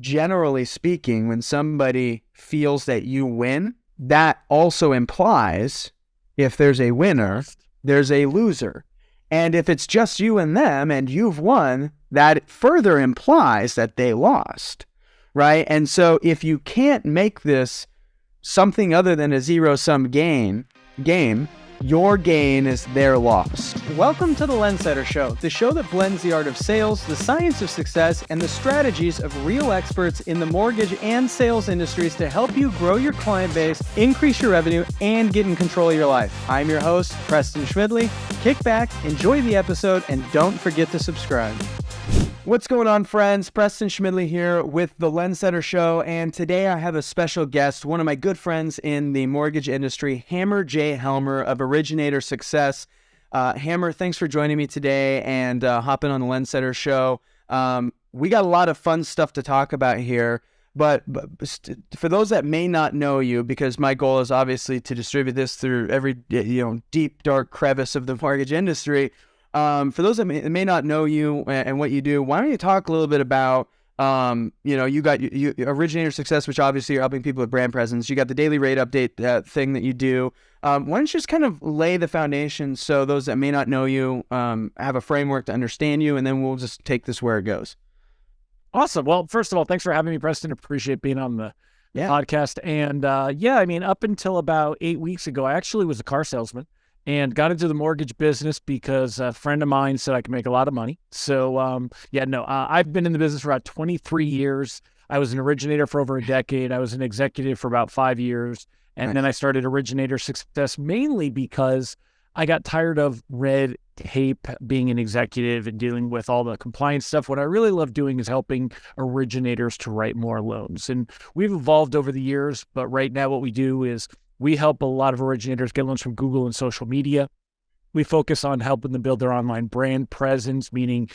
generally speaking, when somebody feels that you win, that also implies if there's a winner, there's a loser. And if it's just you and them and you've won, that further implies that they lost, right? And so if you can't make this something other than a zero-sum game, your gain is their loss. Welcome to the Lendsetter Show, the show that blends the art of sales, the science of success, and the strategies of real experts in the mortgage and sales industries to help you grow your client base, increase your revenue, and get in control of your life. I'm your host, Preston Schmidley. Kick back, enjoy the episode, and don't forget to subscribe. What's going on, friends? Preston Schmidley here with the Lendsetter Show, and today I have a special guest, one of my good friends in the mortgage industry, Hammer Helmer of Originator Success. Hammer, thanks for joining me today and hopping on the Lendsetter Show. We got a lot of fun stuff to talk about here, but for those that may not know you, because my goal is obviously to distribute this through every deep, dark crevice of the mortgage industry. For those that may not know you and what you do, why don't you talk a little bit about, you got Originator Success, which obviously you're helping people with brand presence. You got the daily rate update thing that you do. Why don't you just kind of lay the foundation so those that may not know you have a framework to understand you, and then we'll just take this where it goes. Awesome. Well, first of all, thanks for having me, Preston. Appreciate being on the podcast. And up until about 8 weeks ago, I actually was a car salesman and got into the mortgage business because a friend of mine said I could make a lot of money. So, I've been in the business for about 23 years. I was an originator for over a decade. I was an executive for about 5 years. And then I started Originator Success mainly because I got tired of red tape, being an executive and dealing with all the compliance stuff. What I really love doing is helping originators to write more loans. And we've evolved over the years, but right now what we do is we help a lot of originators get loans from Google and social media. We focus on helping them build their online brand presence, meaning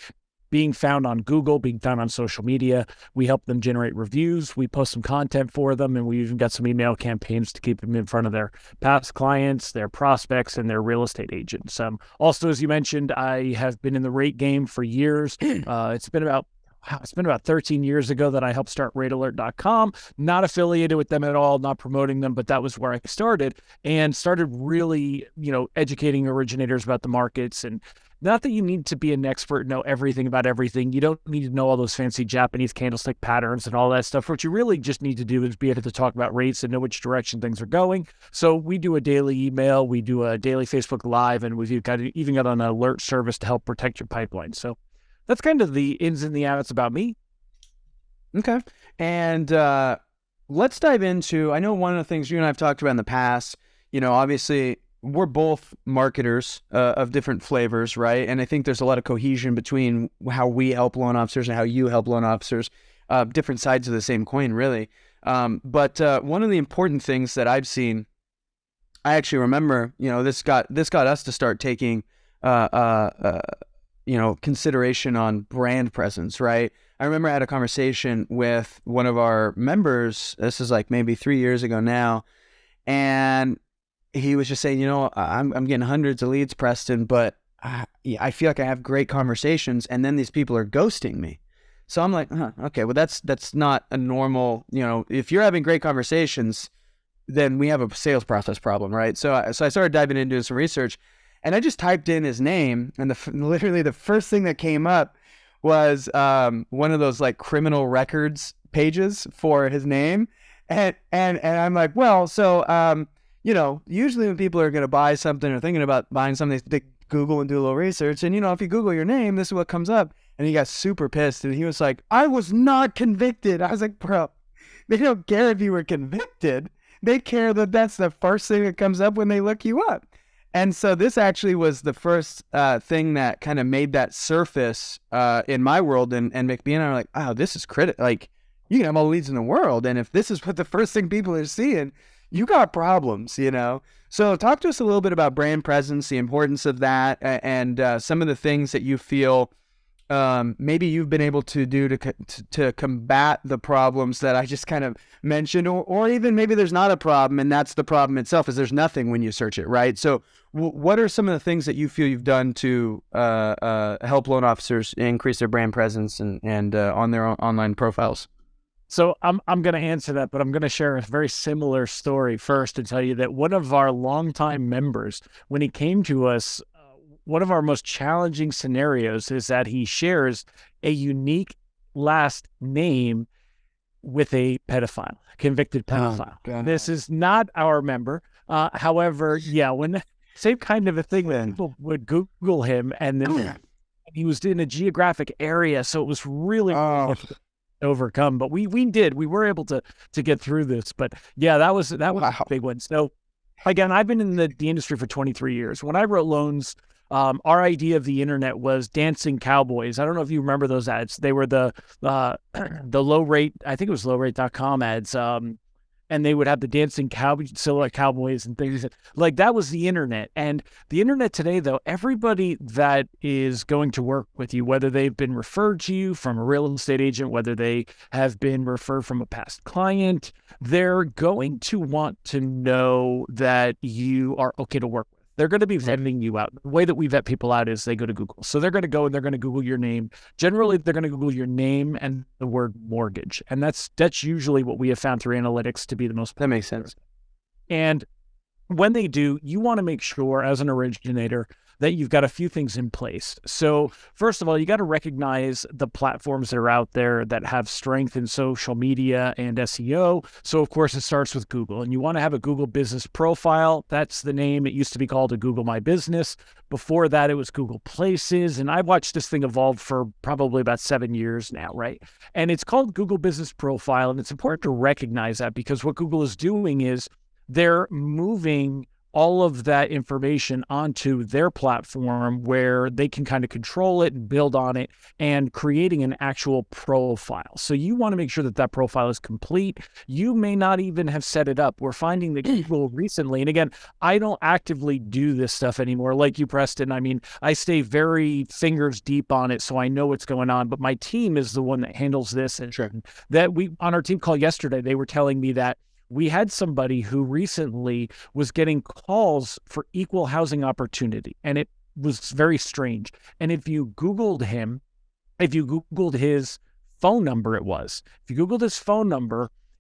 being found on Google, being found on social media. We help them generate reviews. We post some content for them, and we even got some email campaigns to keep them in front of their past clients, their prospects, and their real estate agents. Also, as you mentioned, I have been in the rate game for years. It's been about 13 years ago that I helped start ratealert.com, not affiliated with them at all, not promoting them, but that was where I started and started really, educating originators about the markets. And not that you need to be an expert, know everything about everything. You don't need to know all those fancy Japanese candlestick patterns and all that stuff. What you really just need to do is be able to talk about rates and know which direction things are going. So we do a daily email, we do a daily Facebook Live, and we've even got an alert service to help protect your pipeline. So that's kind of the ins and the outs about me. Okay. And let's dive into, I know one of the things you and I have talked about in the past, obviously we're both marketers of different flavors, right? And I think there's a lot of cohesion between how we help loan officers and how you help loan officers, different sides of the same coin, really. But one of the important things that I've seen, I actually remember, this got us to start taking consideration on brand presence, right? I remember I had a conversation with one of our members, this is like maybe 3 years ago now, and he was just saying, I'm getting hundreds of leads, Preston, but I feel like I have great conversations, and then these people are ghosting me. So I'm like, okay, well that's not a normal, if you're having great conversations, then we have a sales process problem, right? So I started diving into some research. And I just typed in his name, and literally the first thing that came up was one of those like criminal records pages for his name, and I'm like, well, so usually when people are going to buy something or thinking about buying something, they Google and do a little research, and if you Google your name, this is what comes up. And he got super pissed, and he was like, I was not convicted. I was like, bro, they don't care if you were convicted. They care that that's the first thing that comes up when they look you up. And so this actually was the first thing that kind of made that surface in my world. And McBee and I were like, oh, this is critical. Like, you can have all the leads in the world, and if this is what the first thing people are seeing, you got problems, So talk to us a little bit about brand presence, the importance of that, and some of the things that you feel maybe you've been able to do to combat the problems that I just kind of mentioned, or even maybe there's not a problem, and that's the problem itself, is there's nothing when you search it, right? So what are some of the things that you feel you've done to help loan officers increase their brand presence and on their online profiles? So I'm going to answer that, but I'm going to share a very similar story first to tell you that one of our longtime members, when he came to us, one of our most challenging scenarios is that he shares a unique last name with a pedophile, convicted pedophile. This is not our member. However, yeah, when same kind of a thing that people would Google him, and then he was in a geographic area, so it was really difficult to overcome. But we were able to get through this. But yeah, that was a big one. So again, I've been in the industry for 23 years. When I wrote loans, our idea of the internet was dancing cowboys. I don't know if you remember those ads. They were the low rate, I think it was lowrate.com ads. And they would have the dancing silhouette cowboys and things like that. Was the internet. And the internet today, though, everybody that is going to work with you, whether they've been referred to you from a real estate agent, whether they have been referred from a past client, they're going to want to know that you are okay to work with. They're going to be vetting you out. The way that we vet people out is they go to Google. So they're going to go and they're going to Google your name. Generally, they're going to Google your name and the word mortgage. And that's usually what we have found through analytics to be the most. That makes sense. And when they do, you want to make sure as an originator that you've got a few things in place. So first of all, you got to recognize the platforms that are out there that have strength in social media and SEO. So of course, it starts with Google, and you want to have a Google business profile. That's the name. It used to be called a Google My Business. Before that, it was Google Places. And I watched this thing evolve for probably about 7 years now, right? And it's called Google Business Profile. And it's important to recognize that, because what Google is doing is they're moving all of that information onto their platform where they can kind of control it and build on it, and creating an actual profile. So you want to make sure that that profile is complete. You may not even have set it up. We're finding that Google recently, and again, I don't actively do this stuff anymore like you, Preston. I mean, I stay very fingers deep on it, so I know what's going on, but my team is the one that handles this. And sure. That we, on our team call yesterday, they were telling me that we had somebody who recently was getting calls for equal housing opportunity, and it was very strange. And if you Googled him, if you Googled his phone number,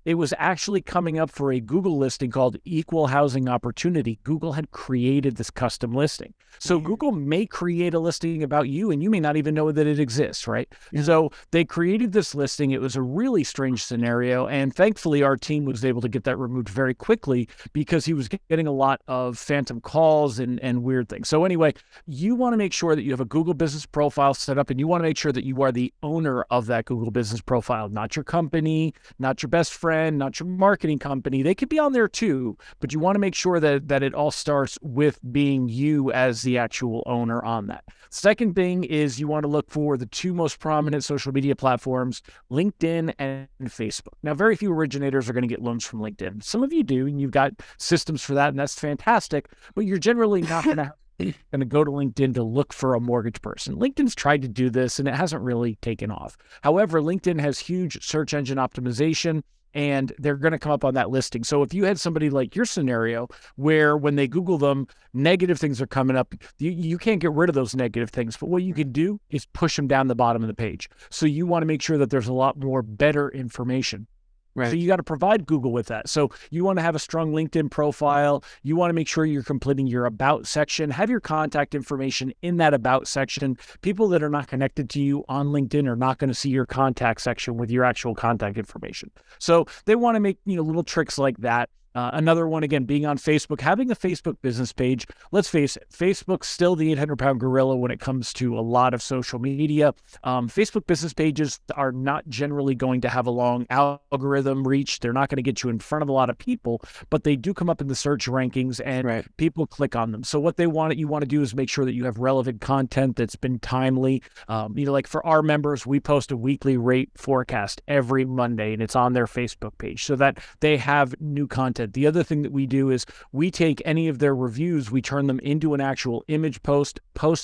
it was actually coming up for a Google listing called Equal Housing Opportunity. Google had created this custom listing. So Google may create a listing about you, and you may not even know that it exists, right? Yeah. So they created this listing. It was a really strange scenario. And thankfully, our team was able to get that removed very quickly, because he was getting a lot of phantom calls and weird things. So anyway, you want to make sure that you have a Google business profile set up, and you want to make sure that you are the owner of that Google business profile, not your company, not your best friend, not your marketing company. They could be on there too, but you want to make sure that it all starts with being you as the actual owner on that. Second thing is you want to look for the two most prominent social media platforms, LinkedIn and Facebook. Now, very few originators are going to get loans from LinkedIn. Some of you do, and you've got systems for that, and that's fantastic, but you're generally not going to go to LinkedIn to look for a mortgage person. LinkedIn's tried to do this, and it hasn't really taken off. However, LinkedIn has huge search engine optimization, and they're going to come up on that listing. So if you had somebody like your scenario where when they Google them, negative things are coming up, you can't get rid of those negative things. But what you can do is push them down the bottom of the page. So you want to make sure that there's a lot more better information. Right. So you got to provide Google with that. So you want to have a strong LinkedIn profile. You want to make sure you're completing your about section. Have your contact information in that about section. People that are not connected to you on LinkedIn are not going to see your contact section with your actual contact information. So they want to make little tricks like that. Another one, again, being on Facebook, having a Facebook business page. Let's face it, Facebook's still the 800-pound gorilla when it comes to a lot of social media. Facebook business pages are not generally going to have a long algorithm reach. They're not going to get you in front of a lot of people, but they do come up in the search rankings, and people click on them. So what you want to do is make sure that you have relevant content that's been timely. Like for our members, we post a weekly rate forecast every Monday, and it's on their Facebook page so that they have new content. The other thing that we do is we take any of their reviews, we turn them into an actual image post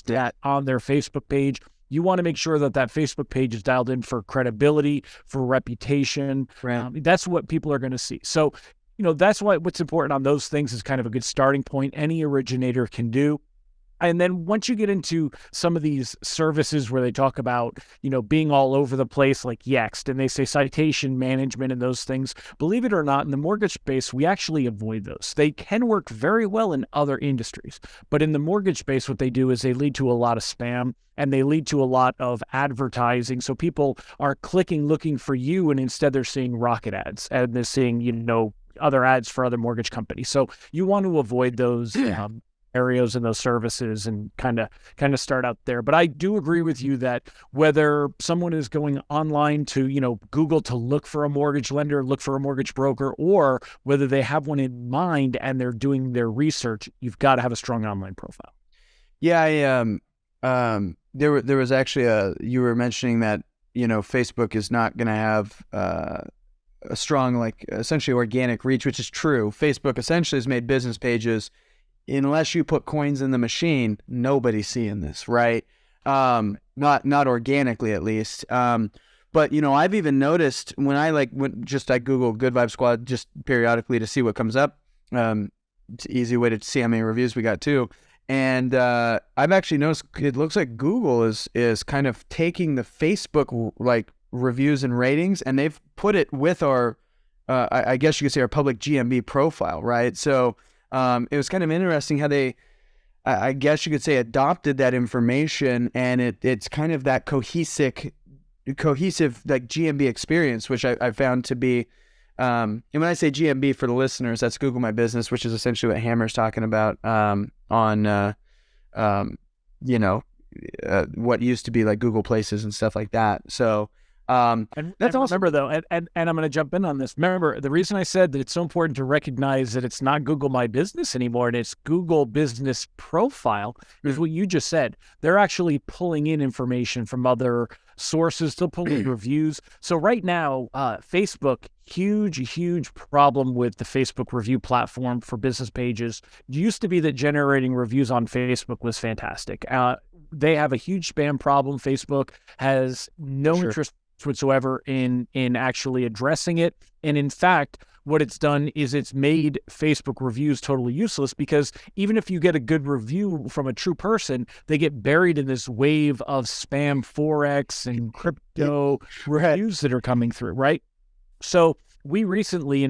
that on their Facebook page. You want to make sure that Facebook page is dialed in for credibility, for reputation. Right. That's what people are going to see. So, that's why what's important on those things is kind of a good starting point any originator can do. And then once you get into some of these services where they talk about, being all over the place like Yext, and they say citation management and those things, believe it or not, in the mortgage space, we actually avoid those. They can work very well in other industries, but in the mortgage space, what they do is they lead to a lot of spam and they lead to a lot of advertising. So people are clicking, looking for you, and instead they're seeing rocket ads and they're seeing, other ads for other mortgage companies. So you want to avoid those areas and those services and kind of start out there. But I do agree with you that whether someone is going online to, Google to look for a mortgage lender, look for a mortgage broker, or whether they have one in mind and they're doing their research, you've got to have a strong online profile. Yeah, there was actually you were mentioning that, Facebook is not going to have a strong, essentially organic reach, which is true. Facebook essentially has made business pages. Unless you put coins in the machine, nobody's seeing this, right? Not organically, at least. But I've even noticed when I Google Good Vibe Squad just periodically to see what comes up. It's an easy way to see how many reviews we got too. And I've actually noticed it looks like Google is kind of taking the Facebook reviews and ratings, and they've put it with our, I guess you could say, our public GMB profile, right? So. It was kind of interesting how they, I guess you could say, adopted that information, and it's kind of that cohesive GMB experience, which I found to be, and when I say GMB for the listeners, that's Google My Business, which is essentially what Hammer's talking about on what used to be like Google Places and stuff like that. So. And that's awesome. Remember though, and I'm going to jump in on this. Remember, the reason I said that it's so important to recognize that it's not Google My Business anymore and it's Google Business Profile is what you just said. They're actually pulling in information from other sources. They'll pull in reviews. So right now, Facebook, huge problem with the Facebook review platform for business pages. It used to be that generating reviews on Facebook was fantastic. They have a huge spam problem. Facebook has no interest whatsoever in actually addressing it. And in fact, what it's done is it's made Facebook reviews totally useless, because even if you get a good review from a true person, they get buried in this wave of spam Forex and crypto reviews that are coming through, right? So we recently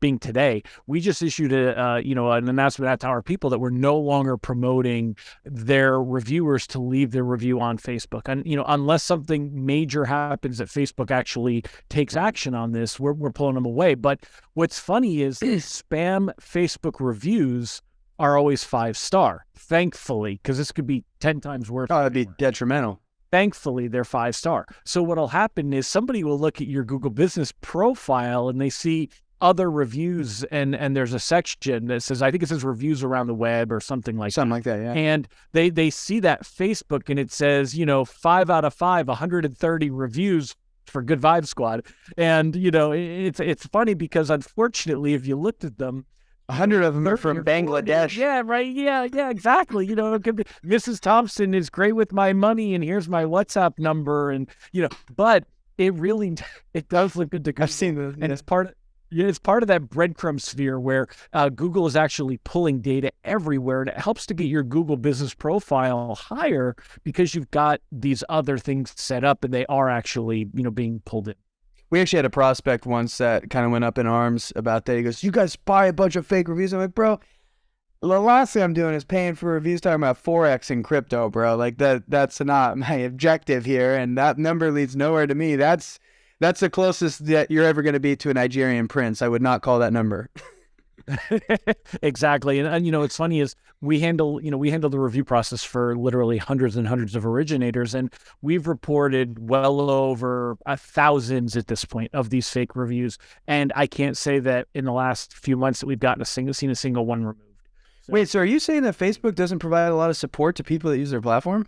being today, we just issued an announcement out to our people that we're no longer promoting their reviewers to leave their review on Facebook. And, unless something major happens that Facebook actually takes action on this, we're pulling them away. But what's funny is spam Facebook reviews are always 5-star, thankfully, because this could be 10 times worse. Oh, it'd be detrimental. Thankfully, they're 5-star. So what'll happen is somebody will look at your Google Business Profile and they see other reviews, and there's a section that says, I think it says reviews around the web or something like that, yeah. And they see that Facebook and it says, 5 out of 5, 130 reviews for Good Vibe Squad. And, it's funny because unfortunately, if you looked at them, 100 of them are from Bangladesh. Yeah, right. Yeah, exactly. It could be, Mrs. Thompson is great with my money, and here's my WhatsApp number, and but it does look good to Google. I've seen those, and it's part of that breadcrumb sphere where Google is actually pulling data everywhere, and it helps to get your Google Business Profile higher because you've got these other things set up, and they are actually being pulled in. We actually had a prospect once that kind of went up in arms about that. He goes, "You guys buy a bunch of fake reviews." I'm like, "Bro, the last thing I'm doing is paying for reviews talking about Forex and crypto, bro. Like that's not my objective here, and that number leads nowhere to me. That's the closest that you're ever going to be to a Nigerian prince. I would not call that number." Exactly. And it's funny is we handle the review process for literally hundreds and hundreds of originators. And we've reported well over thousands at this point of these fake reviews. And I can't say that in the last few months that we've seen a single one removed. So, wait, so are you saying that Facebook doesn't provide a lot of support to people that use their platform?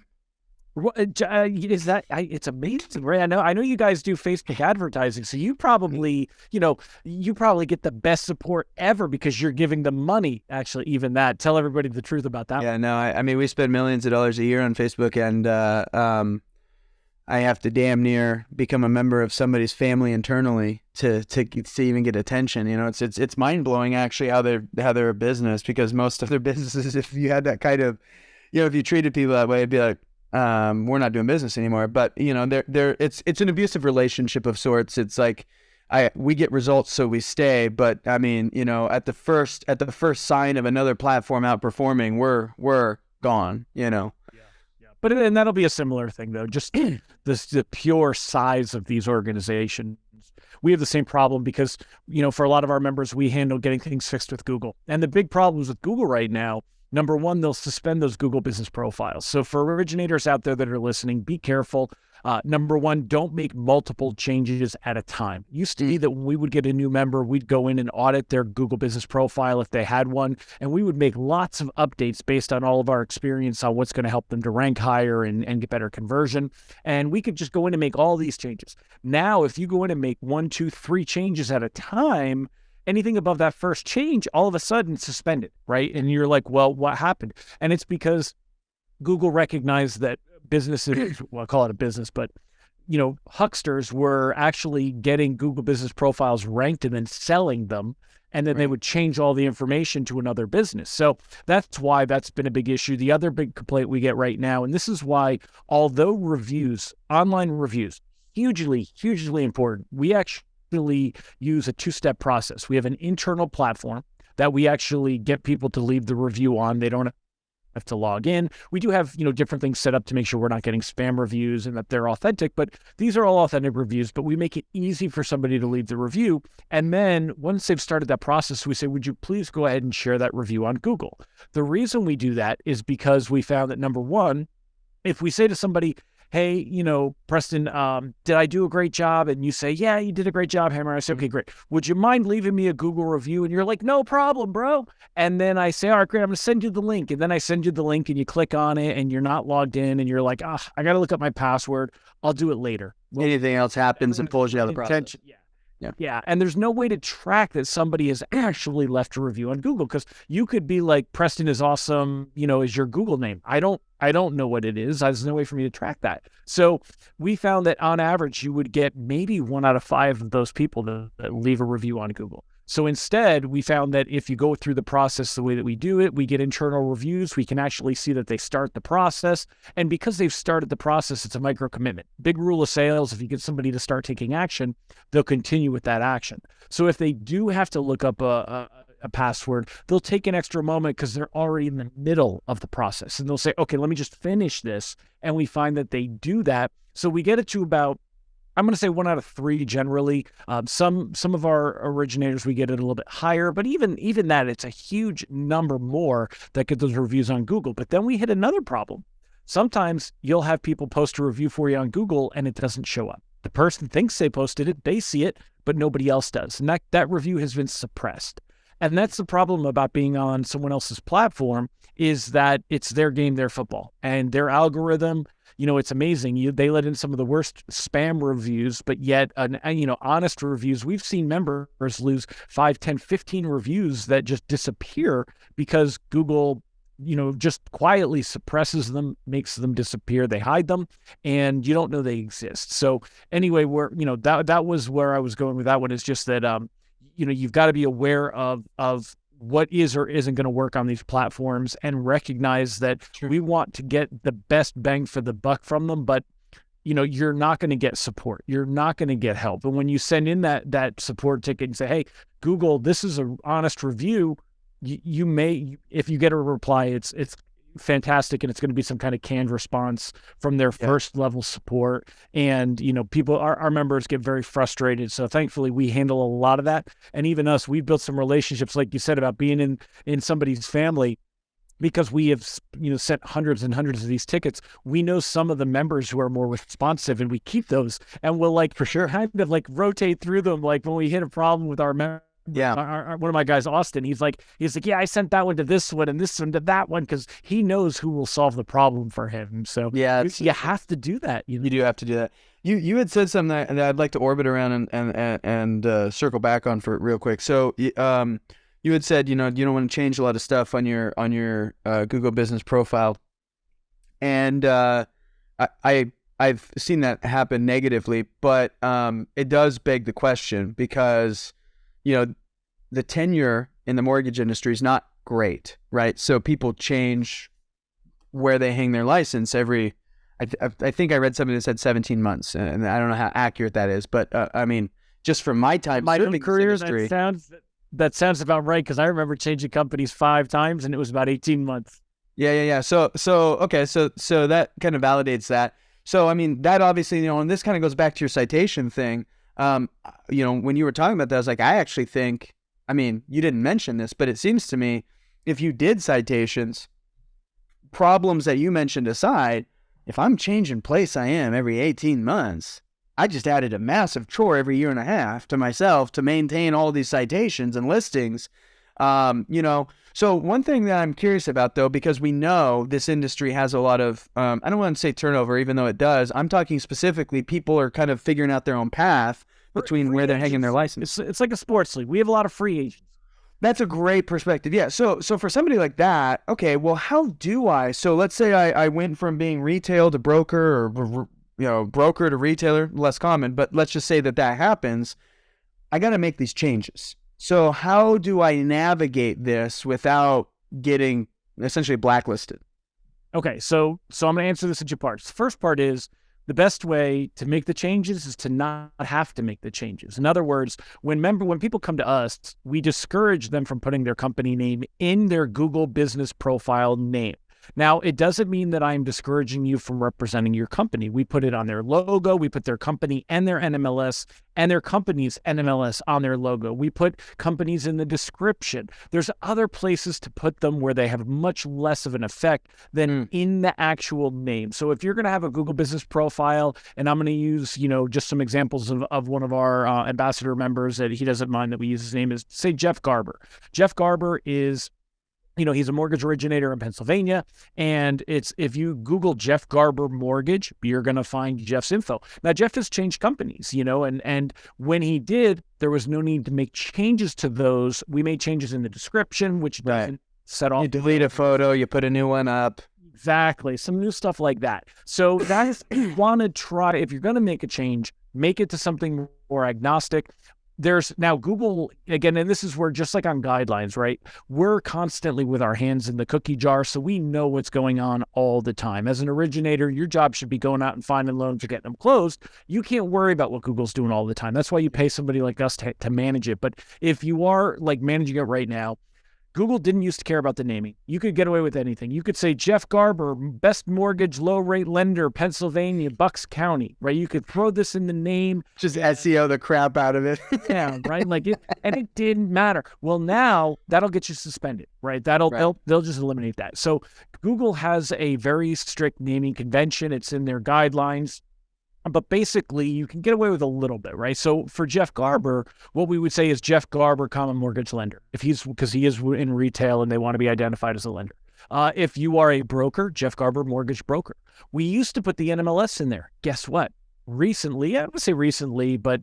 Is that it's amazing, right? I know you guys do Facebook advertising, so you probably get the best support ever because you're giving them money. Actually, even that. Tell everybody the truth about that. Yeah, no, I mean we spend millions of dollars a year on Facebook, and I have to damn near become a member of somebody's family internally to even get attention. It's mind blowing actually how they're a business, because most of their businesses, if you had that kind of if you treated people that way, it'd be like, we're not doing business anymore. But it's an abusive relationship of sorts. It's like, we get results, so we stay. But I mean, at the first sign of another platform outperforming, we're gone. Yeah. But and that'll be a similar thing though. Just the pure size of these organizations. We have the same problem because, for a lot of our members, we handle getting things fixed with Google. And the big problems with Google right now, number one, they'll suspend those Google business profiles. So for originators out there that are listening, be careful. Number one, don't make multiple changes at a time. It used to be that when we would get a new member, we'd go in and audit their Google business profile if they had one, and we would make lots of updates based on all of our experience on what's going to help them to rank higher and get better conversion. And we could just go in and make all these changes. Now, if you go in and make 1, 2, 3 changes at a time, anything above that first change, all of a sudden it's suspended, right? And you're like, well, what happened? And it's because Google recognized that businesses, well, I'll call it a business, but, hucksters were actually getting Google business profiles ranked and then selling them. And then they would change all the information to another business. So that's why that's been a big issue. The other big complaint we get right now, and this is why, although online reviews, hugely, hugely important, we actually use a 2-step process. We have an internal platform that we actually get people to leave the review on. They don't have to log in. We do have, different things set up to make sure we're not getting spam reviews and that they're authentic, but these are all authentic reviews, but we make it easy for somebody to leave the review. And then once they've started that process, we say, would you please go ahead and share that review on Google? The reason we do that is because we found that, number one, if we say to somebody, hey, Preston, did I do a great job? And you say, yeah, you did a great job, Hammer. I say, okay, great. Would you mind leaving me a Google review? And you're like, no problem, bro. And then I say, all right, great, I'm going to send you the link. And then I send you the link and you click on it and you're not logged in and you're like, I got to look up my password. I'll do it later. Well, anything else happens and pulls you out of the process. Yeah. And there's no way to track that somebody has actually left a review on Google, because you could be like, Preston is awesome, is your Google name. I don't know what it is. There's no way for me to track that. So we found that on average, you would get maybe 1 out of 5 of those people that leave a review on Google. So instead, we found that if you go through the process the way that we do it, we get internal reviews. We can actually see that they start the process. And because they've started the process, it's a micro commitment. Big rule of sales, if you get somebody to start taking action, they'll continue with that action. So if they do have to look up a password, they'll take an extra moment because they're already in the middle of the process. And they'll say, okay, let me just finish this. And we find that they do that. So we get it to about, I'm going to say 1 out of 3 generally. Some of our originators, we get it a little bit higher, but even that, it's a huge number more that get those reviews on Google. But then we hit another problem. Sometimes you'll have people post a review for you on Google and it doesn't show up. The person thinks they posted it, they see it, but nobody else does. And that review has been suppressed. And that's the problem about being on someone else's platform, is that it's their game, their football, and their algorithm. It's amazing. They let in some of the worst spam reviews, but yet, honest reviews. We've seen members lose 5, 10, 15 reviews that just disappear because Google, just quietly suppresses them, makes them disappear. They hide them, and you don't know they exist. So anyway, that was where I was going with that one. Is just that, you've got to be aware of what is or isn't going to work on these platforms, and recognize that we want to get the best bang for the buck from them, but you're not going to get support. You're not going to get help. And when you send in that support ticket and say, hey, Google, this is an honest review, you may, if you get a reply, it's fantastic, and it's going to be some kind of canned response from their first level support. And people, our members get very frustrated. So thankfully we handle a lot of that. And even us, we've built some relationships, like you said, about being in somebody's family, because we have sent hundreds and hundreds of these tickets. We know some of the members who are more responsive, and we keep those, and we'll for sure kind of rotate through them. Like when we hit a problem with our members. Yeah, one of my guys, Austin, he's like, yeah, I sent that one to this one and this one to that one, because he knows who will solve the problem for him. So yeah, you have to do that. You do have to do that. You had said something that I'd like to orbit around and circle back on for real quick. So you had said you don't want to change a lot of stuff on your Google business profile, and I've seen that happen negatively, but it does beg the question, because the tenure in the mortgage industry is not great, right? So people change where they hang their license every. I think I read something that said 17 months, and I don't know how accurate that is, but I mean, just from my time, my certainly career, industry, that sounds about right, because I remember changing companies 5 times, and it was about 18 months. Yeah. So okay, so that kind of validates that. So I mean, that obviously, you know, and this kind of goes back to your citation thing. You know, when you were talking about that, I was like, I actually think, I mean, you didn't mention this, but it seems to me, if you did citations, problems that you mentioned aside, if I'm changing place I am every 18 months, I just added a massive chore every year and a half to myself to maintain all these citations and listings. You know, so one thing that I'm curious about, though, because we know this industry has a lot of, I don't want to say turnover, even though it does. I'm talking specifically, people are kind of figuring out their own path between free where they're agents. hanging their license. It's like a sports league. We have a lot of free agents. That's a great perspective. Yeah. So for somebody like that, okay, well, how do I? So let's say I went from being retail to broker, or, you know, broker to retailer, less common, but let's just say that happens. I got to make these changes. So how do I navigate this without getting essentially blacklisted? Okay, so I'm going to answer this in 2 parts. The first part is, the best way to make the changes is to not have to make the changes. In other words, when people come to us, we discourage them from putting their company name in their Google business profile name. Now, it doesn't mean that I'm discouraging you from representing your company. We put it on their logo. We put their company and their NMLS and their company's NMLS on their logo. We put companies in the description. There's other places to put them where they have much less of an effect than in the actual name. So if you're going to have a Google business profile, and I'm going to use, you know, just some examples of one of our ambassador members that he doesn't mind that we use his name, is, say, Jeff Garber. Jeff Garber is, you know, he's a mortgage originator in Pennsylvania, and if you Google Jeff Garber mortgage, you're going to find Jeff's info. Now, Jeff has changed companies, you know, and when he did, there was no need to make changes to those. We made changes in the description, which doesn't set off. You delete a photo, you put a new one up. Exactly. Some new stuff like that. So that is, if you want to try, if you're going to make a change, make it to something more agnostic. There's now Google, again, and this is where, just like on guidelines, right? We're constantly with our hands in the cookie jar, so we know what's going on all the time. As an originator, your job should be going out and finding loans or getting them closed. You can't worry about what Google's doing all the time. That's why you pay somebody like us to manage it. But if you are like managing it right now, Google didn't used to care about the naming. You could get away with anything. You could say Jeff Garber, best mortgage low rate lender, Pennsylvania, Bucks County, right? You could throw this in the name. Just SEO the crap out of it. Yeah, right? Like it, and it didn't matter. Well, now that'll get you suspended, right? They'll just eliminate that. So Google has a very strict naming convention. It's in their guidelines. But basically, you can get away with a little bit, right? So for Jeff Garber, what we would say is Jeff Garber, common mortgage lender, because he is in retail and they want to be identified as a lender. If you are a broker, Jeff Garber, mortgage broker. We used to put the NMLS in there. Guess what? Recently, I would say recently, but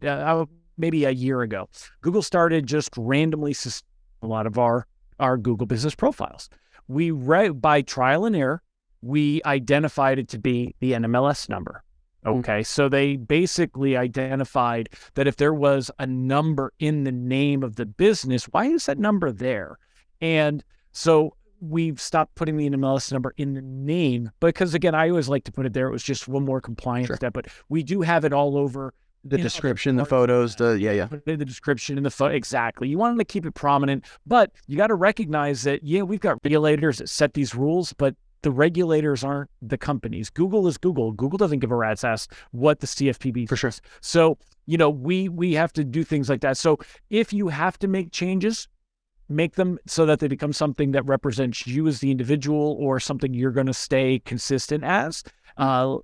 maybe a year ago, Google started just randomly a lot of our Google business profiles. By trial and error, we identified it to be the NMLS number. Okay, so they basically identified that if there was a number in the name of the business, why is that number there? And so we've stopped putting the NMLS number in the name, because again, I always like to put it there. It was just one more compliance step, but we do have it all over. The description, the photos, the description and the photo. Exactly. You want to keep it prominent, but you got to recognize that, we've got regulators that set these rules, but the regulators aren't the companies. Google is Google. Google doesn't give a rat's ass what the CFPB for sure. So, we have to do things like that. So if you have to make changes, make them so that they become something that represents you as the individual, or something you're going to stay consistent as.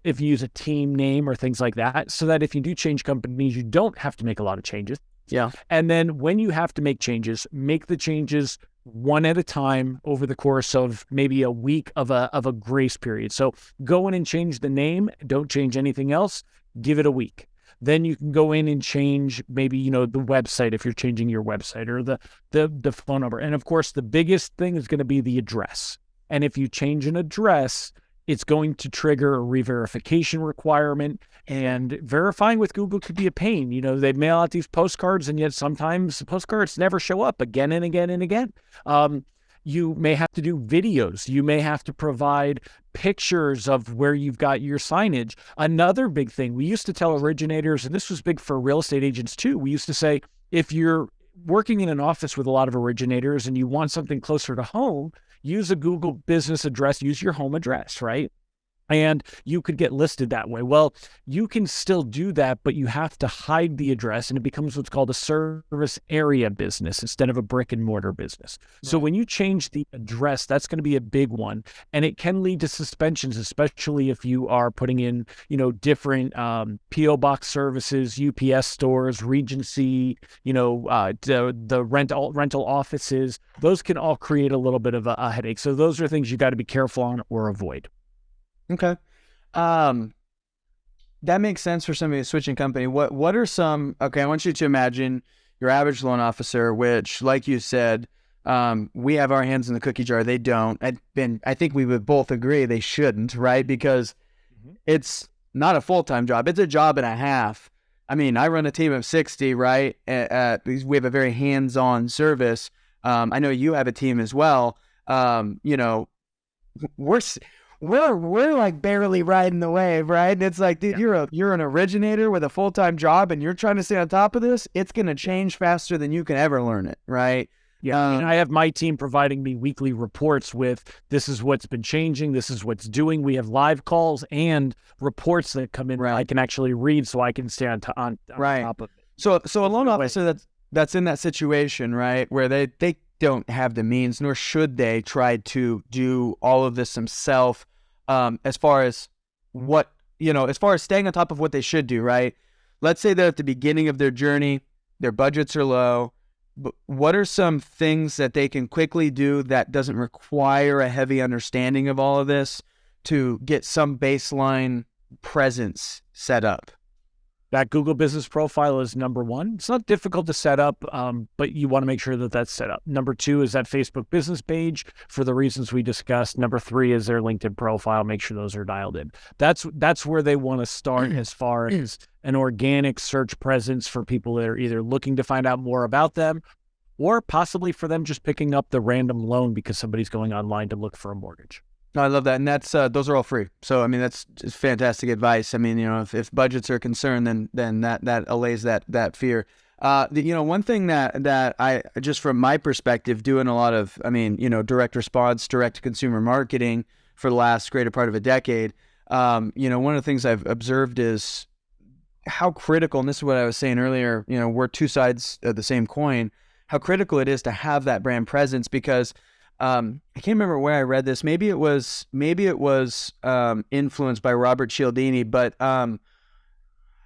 If you use a team name or things like that, so that if you do change companies, you don't have to make a lot of changes. Yeah. And then when you have to make changes, make the changes one at a time over the course of maybe a week of a grace period. So go in and change the name. Don't change anything else. Give it a week. Then you can go in and change maybe, the website if you're changing your website, or the phone number. And of course, the biggest thing is going to be the address. And if you change an address, it's going to trigger a re-verification requirement, and verifying with Google could be a pain. They mail out these postcards, and yet sometimes the postcards never show up again and again and again. You may have to do videos. You may have to provide pictures of where you've got your signage. Another big thing, we used to tell originators, and this was big for real estate agents too, we used to say, if you're working in an office with a lot of originators and you want something closer to home, use a Google business address, use your home address, right? And you could get listed that way. Well, you can still do that, but you have to hide the address, and it becomes what's called a service area business instead of a brick and mortar business. Right. So when you change the address, that's going to be a big one, and it can lead to suspensions, especially if you are putting in, different PO box services, UPS stores, Regency, the rental offices. Those can all create a little bit of a headache. So those are things you got to be careful on or avoid. Okay. That makes sense for somebody switching company. What are some, okay, I want you to imagine your average loan officer, which, like you said, we have our hands in the cookie jar. They don't. I think we would both agree they shouldn't, right? Because it's not a full-time job. It's a job and a half. I mean, I run a team of 60, right? We have a very hands-on service. I know you have a team as well. We're like barely riding the wave, right? And it's like, dude, you're an originator with a full-time job and you're trying to stay on top of this. It's going to change faster than you can ever learn it, right? Yeah. And I have my team providing me weekly reports with, this is what's been changing. This is what's doing. We have live calls and reports that come in. Right. I can actually read so I can stay on top of it. So a loan officer that's in that situation, right, where they don't have the means, nor should they try to do all of this themselves, as far as staying on top of what they should do, right? Let's say they're at the beginning of their journey, their budgets are low, but what are some things that they can quickly do that doesn't require a heavy understanding of all of this to get some baseline presence set up? That Google business profile is number one. It's not difficult to set up, but you want to make sure that that's set up. Number two is that Facebook business page for the reasons we discussed. Number three is their LinkedIn profile. Make sure those are dialed in. That's where they want to start as far as an organic search presence for people that are either looking to find out more about them or possibly for them just picking up the random loan because somebody's going online to look for a mortgage. I love that. And that's, those are all free. So, I mean, that's just fantastic advice. I mean, if budgets are concerned, then that allays that fear. One thing that I, just from my perspective, doing a lot of, direct response, direct to consumer marketing for the last greater part of a decade, one of the things I've observed is how critical, and this is what I was saying earlier, we're two sides of the same coin, how critical it is to have that brand presence because, I can't remember where I read this. Maybe it was influenced by Robert Cialdini, but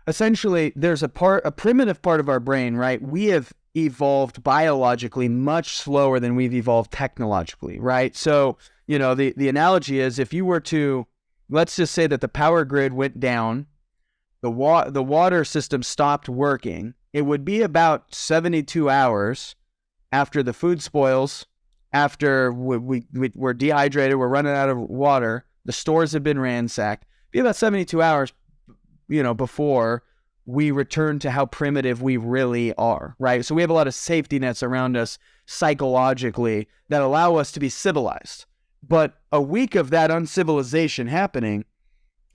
essentially there's a primitive part of our brain, right? We have evolved biologically much slower than we've evolved technologically, right? So, the analogy is if you were to, let's just say that the power grid went down, the water system stopped working, it would be about 72 hours after the food spoils, after we're dehydrated, we're running out of water, the stores have been ransacked, be about 72 hours, before we return to how primitive we really are, right? So we have a lot of safety nets around us psychologically that allow us to be civilized. But a week of that uncivilization happening,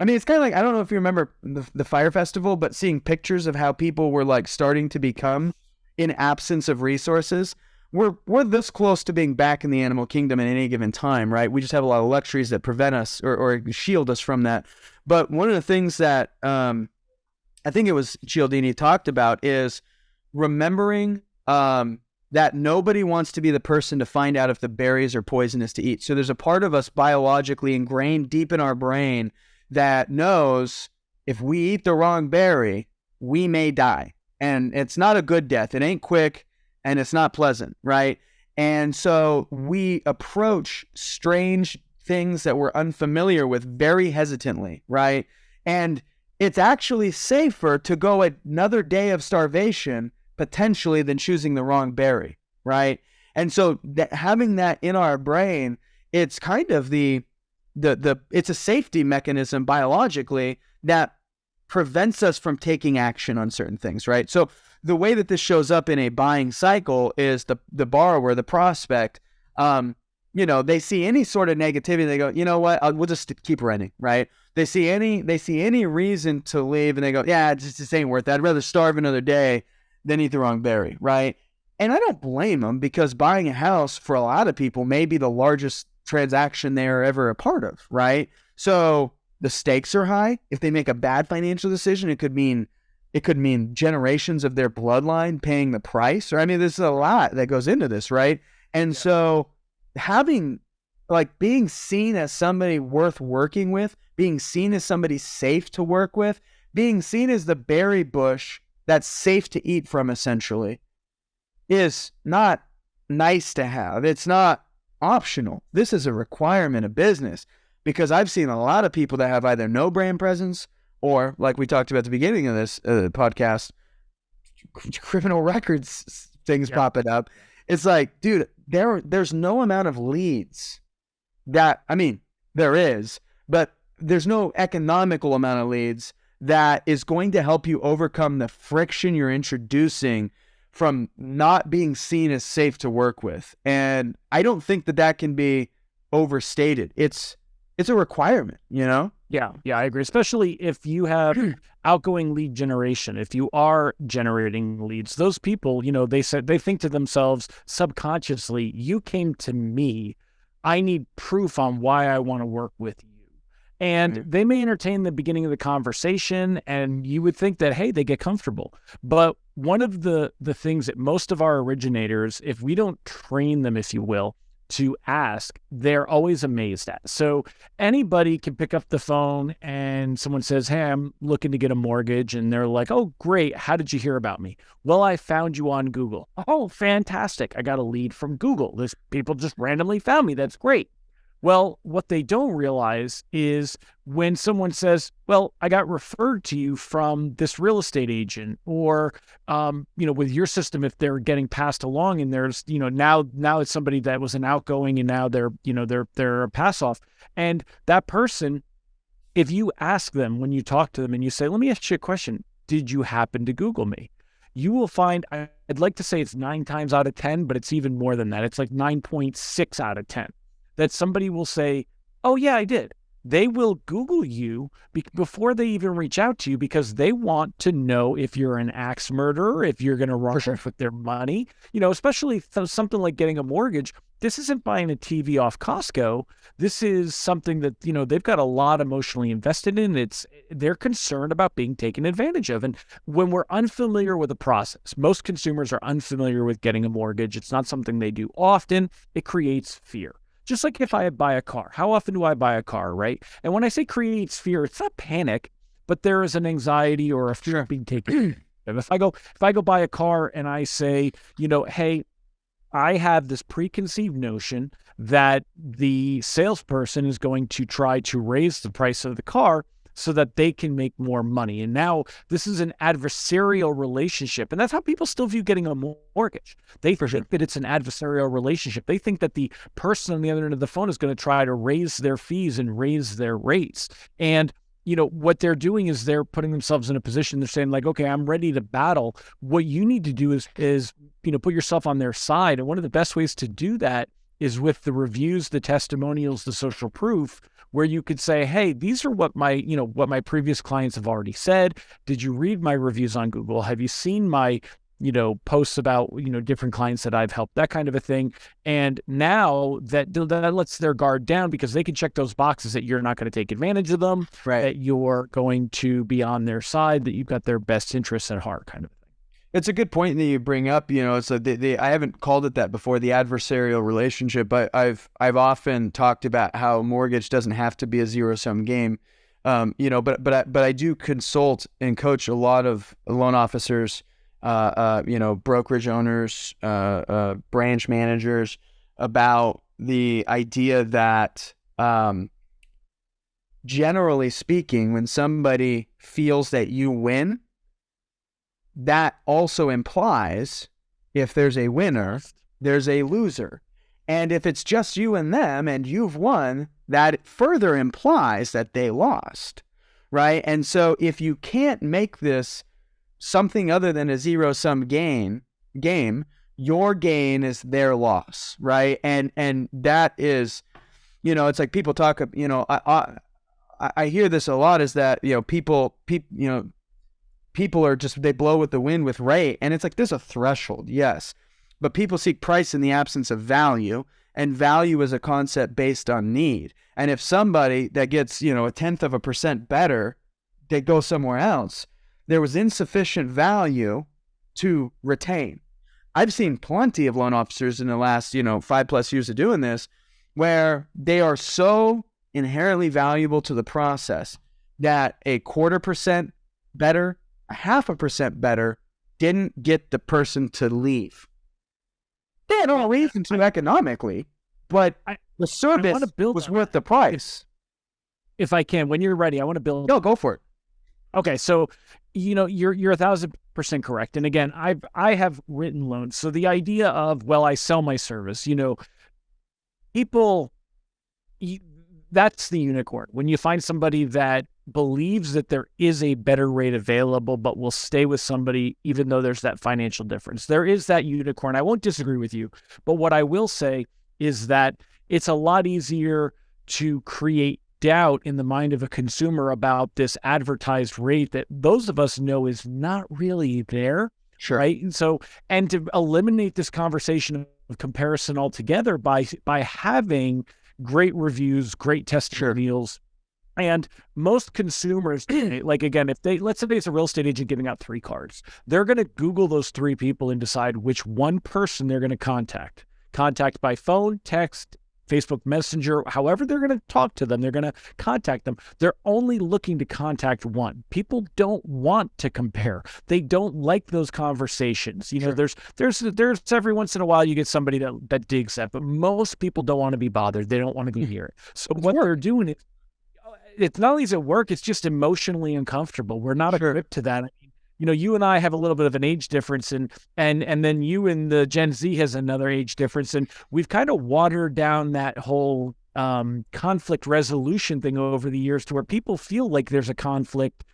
it's kind of like, I don't know if you remember the Fire Festival, but seeing pictures of how people were like starting to become in absence of resources. We're this close to being back in the animal kingdom at any given time, right? We just have a lot of luxuries that prevent us or shield us from that. But one of the things that I think it was Cialdini talked about is remembering that nobody wants to be the person to find out if the berries are poisonous to eat. So there's a part of us biologically ingrained deep in our brain that knows if we eat the wrong berry, we may die. And it's not a good death. It ain't quick. And it's not pleasant, right? And so we approach strange things that we're unfamiliar with very hesitantly, right? And it's actually safer to go another day of starvation, potentially, than choosing the wrong berry, right? And so having that in our brain, it's kind of it's a safety mechanism biologically that prevents us from taking action on certain things, right? So the way that this shows up in a buying cycle is the borrower, the prospect, they see any sort of negativity, they go, you know what, we'll just keep renting, right? They see any reason to leave, and they go, yeah, it just ain't worth it. I'd rather starve another day than eat the wrong berry, right? And I don't blame them, because buying a house for a lot of people may be the largest transaction they're ever a part of, right? So the stakes are high. If they make a bad financial decision, it could mean generations of their bloodline paying the price. Or, I mean, there's a lot that goes into this, right? And so being seen as somebody worth working with, being seen as somebody safe to work with, being seen as the berry bush that's safe to eat from, essentially, is not nice to have. It's not optional. This is a requirement of business, because I've seen a lot of people that have either no brand presence or, like we talked about at the beginning of this podcast, criminal records things popping up. It's like, dude, there's no amount of leads that, I mean, there is, but there's no economical amount of leads that is going to help you overcome the friction you're introducing from not being seen as safe to work with. And I don't think that can be overstated. It's a requirement, Yeah, I agree. Especially if you have outgoing lead generation. If you are generating leads, those people, they think to themselves subconsciously, you came to me, I need proof on why I want to work with you. And they may entertain the beginning of the conversation, and you would think that, hey, they get comfortable. But one of the things that most of our originators, if we don't train them, if you will, to ask, they're always amazed at. So anybody can pick up the phone and someone says, hey, I'm looking to get a mortgage. And they're like, oh, great. How did you hear about me? Well, I found you on Google. Oh, fantastic. I got a lead from Google. This people just randomly found me. That's great. Well, what they don't realize is when someone says, well, I got referred to you from this real estate agent, or, with your system, if they're getting passed along and there's, now it's somebody that was an outgoing and now they're a pass off. And that person, if you ask them, when you talk to them and you say, let me ask you a question, did you happen to Google me? You will find, I'd like to say it's 9 times out of 10, but it's even more than that. It's like 9.6 out of 10. That somebody will say, oh, yeah, I did. They will Google you before they even reach out to you, because they want to know if you're an axe murderer, if you're going to rush off with their money, especially something like getting a mortgage. This isn't buying a TV off Costco. This is something that, they've got a lot emotionally invested in. They're concerned about being taken advantage of. And when we're unfamiliar with the process, most consumers are unfamiliar with getting a mortgage. It's not something they do often. It creates fear. Just like if I buy a car, how often do I buy a car, right? And when I say creates fear, it's not panic, but there is an anxiety or a fear of being taken. If I go buy a car and I say, hey, I have this preconceived notion that the salesperson is going to try to raise the price of the car so that they can make more money. And now this is an adversarial relationship. And that's how people still view getting a mortgage. They think that it's an adversarial relationship. They think that the person on the other end of the phone is going to try to raise their fees and raise their rates. And what they're doing is they're putting themselves in a position. They're saying like, okay, I'm ready to battle. What you need to do is put yourself on their side. And one of the best ways to do that is with the reviews, the testimonials, the social proof, where you could say, hey, these are what my previous clients have already said. Did you read my reviews on Google? Have you seen my, posts about, different clients that I've helped, that kind of a thing. And now that lets their guard down, because they can check those boxes that you're not going to take advantage of them, right? That you're going to be on their side, that you've got their best interests at heart, kind of thing. It's a good point that you bring up. It's I haven't called it that before, the adversarial relationship, but I've often talked about how mortgage doesn't have to be a zero-sum game. But I do consult and coach a lot of loan officers, brokerage owners, branch managers, about the idea that, generally speaking, when somebody feels that you win, that also implies if there's a winner, there's a loser. And if it's just you and them and you've won, that further implies that they lost, right? And so if you can't make this something other than a zero-sum game, your gain is their loss, right? And that is, it's like people talk, I hear this a lot, is that, people are just, they blow with the wind with rate. And it's like, there's a threshold, yes. But people seek price in the absence of value. And value is a concept based on need. And if somebody that gets, 0.1% better, they go somewhere else, there was insufficient value to retain. I've seen plenty of loan officers in the last, 5+ years of doing this, where they are so inherently valuable to the process that 0.25% better, 0.5% better didn't get the person to leave. They had no reason to economically, but the service was worth the price. If I can, when you're ready, I want to build. No, go for it. Okay, so you're 1,000% correct. And again, I have written loans. So the idea of, well, I sell my service, people, that's the unicorn. When you find somebody that believes that there is a better rate available, but will stay with somebody even though there's that financial difference. There is that unicorn. I won't disagree with you, but what I will say is that it's a lot easier to create doubt in the mind of a consumer about this advertised rate that those of us know is not really there. Sure. Right. And so, and to eliminate this conversation of comparison altogether by having great reviews, great testimonials. And most consumers, like, again, if let's say it's a real estate agent giving out 3 cards, they're going to Google those 3 people and decide which one person they're going to contact by phone, text, Facebook Messenger, however they're going to talk to them, they're going to contact them. They're only looking to contact one. People don't want to compare. They don't like those conversations. Sure. There's every once in a while you get somebody that digs that, but most people don't want to be bothered. They don't want to be near it. So what they're doing is, it's not only is it work, it's just emotionally uncomfortable. We're not equipped to that. You and I have a little bit of an age difference, and then you and the Gen Z has another age difference, and we've kind of watered down that whole conflict resolution thing over the years to where people feel like there's a conflict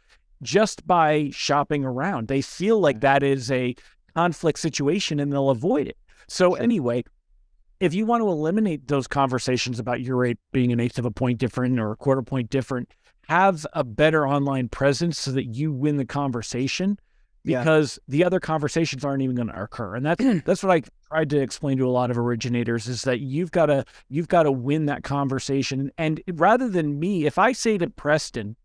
just by shopping around. They feel like that is a conflict situation and they'll avoid it. So anyway, if you want to eliminate those conversations about your rate being 1/8 of a point different or 1/4 point different, have a better online presence so that you win the conversation, because the other conversations aren't even going to occur. And that's what I tried to explain to a lot of originators, is that you've got to win that conversation. And rather than me, if I say to Preston,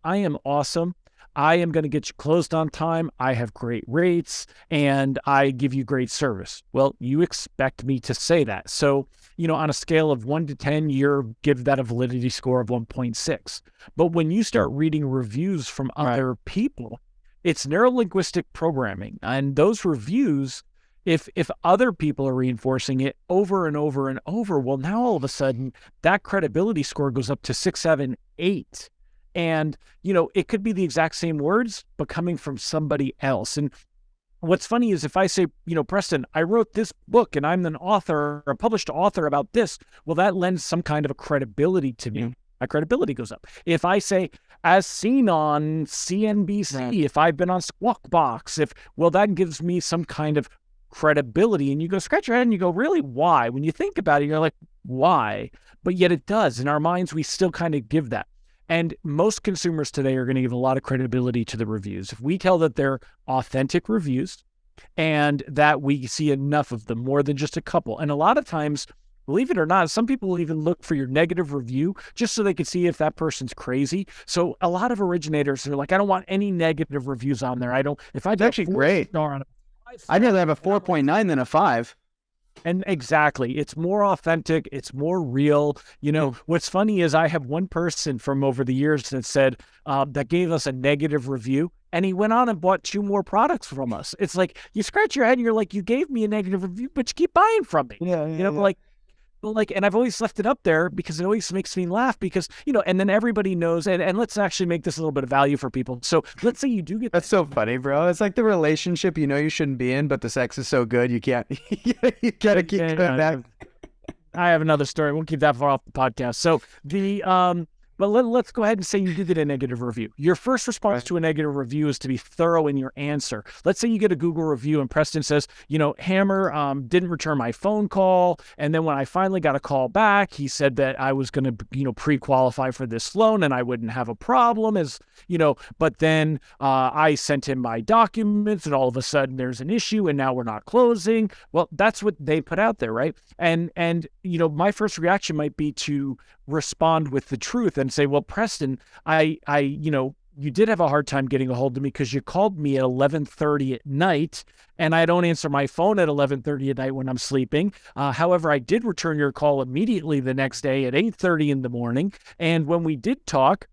I am awesome, I am going to get you closed on time, I have great rates, and I give you great service. Well, you expect me to say that. So, on a scale of 1 to 10, you give that a validity score of 1.6. But when you start reading reviews from other people, it's neurolinguistic programming. And those reviews, if other people are reinforcing it over and over and over, well, now all of a sudden that credibility score goes up to 6, 7, 8. And, it could be the exact same words, but coming from somebody else. And what's funny is if I say, Preston, I wrote this book and I'm an author, a published author about this, well, that lends some kind of a credibility to me. My credibility goes up. If I say, as seen on CNBC, if I've been on Squawk Box, that gives me some kind of credibility. And you go scratch your head and you go, really, why? When you think about it, you're like, why? But yet it does. In our minds, we still kind of give that. And most consumers today are going to give a lot of credibility to the reviews. If we tell that they're authentic reviews and that we see enough of them, more than just a couple. And a lot of times, believe it or not, some people will even look for your negative review just so they can see if that person's crazy. So a lot of originators are like, I don't want any negative reviews on there. If I actually great. I'd rather have a 4.9 than a 5. And exactly. It's more authentic. It's more real. What's funny is I have one person from over the years that said, that gave us a negative review, and he went on and bought 2 more products from us. It's like, you scratch your head and you're like, you gave me a negative review, but you keep buying from me. And I've always left it up there because it always makes me laugh because, and then everybody knows, and let's actually make this a little bit of value for people. So let's say you do get. That's so funny, bro. It's like the relationship you shouldn't be in, but the sex is so good you can't, you gotta keep going back. I have another story. We'll keep that far off the podcast. So But let's go ahead and say you do get a negative review. Your first response to a negative review is to be thorough in your answer. Let's say you get a Google review and Preston says, Hammer didn't return my phone call. And then when I finally got a call back, he said that I was going to, pre-qualify for this loan and I wouldn't have a problem but then I sent him my documents and all of a sudden there's an issue and now we're not closing. Well, that's what they put out there, right? And my first reaction might be to respond with the truth and say, well, Preston, you did have a hard time getting a hold of me because you called me at 11:30 at night and I don't answer my phone at 11:30 at night when I'm sleeping. However, I did return your call immediately the next day at 8:30 in the morning. And when we did talk,